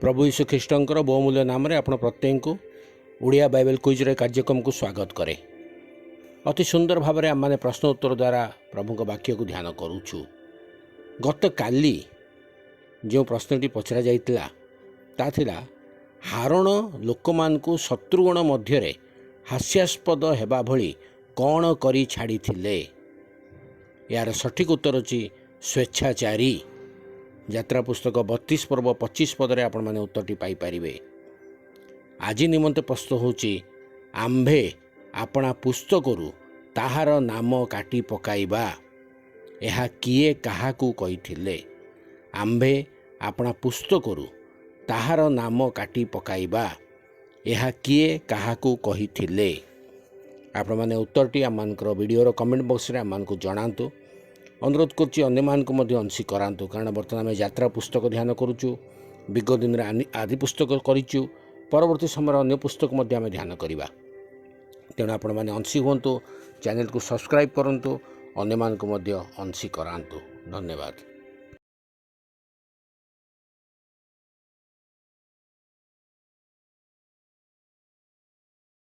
प्रभु यीशु ख्रीष्टर बहुमूल्य नाम आप प्रत्येक को ओडिया बाइबल क्विज कार्यक्रम को स्वागत करे। अति सुंदर भाव में आम प्रश्न उत्तर द्वारा प्रभु वाक्य को ध्यान करुचु। गत काली जो प्रश्नटी पचरा जाइतिला ता थिला हारण लोक मान को शत्रुगण मध्य हास्यास्पद हेबा भली कौन करी छाड़ी थिले। यार सठिक उत्तर अछि स्वेच्छाचारी। यात्रा पुस्तक 32 पर्व 25 पदरे आपण माने उत्तरटी पाई परिबे। आज निमंते प्रश्न होची आंभे आपणा पुस्तकरू ताहार नाम काटी पकाइबा। एहा किए काहाकू कहिथिले। आंभे आपणा पुस्तकरू ताहार नाम काटी पकाइबा। एहा किए काहाकू कहिथिले। आपण माने उत्तरटी आमनकर वीडियोर कमेंट बॉक्स रे आमनकु जणांतु। अनुरोध करुच्ची अन्य मानक अंशी करातु कारण बर्तमान आम यात्रा पुस्तक ध्यान करुचु। विगत दिन में आदि पुस्तक करूँ परवर्ती समय अन्य पुस्तक आम ध्यान करवा। तेणु आपण मैंने अंशी हूँ। चैनल को सब्सक्राइब करूँ अन्य मानक अंशी करातु। धन्यवाद।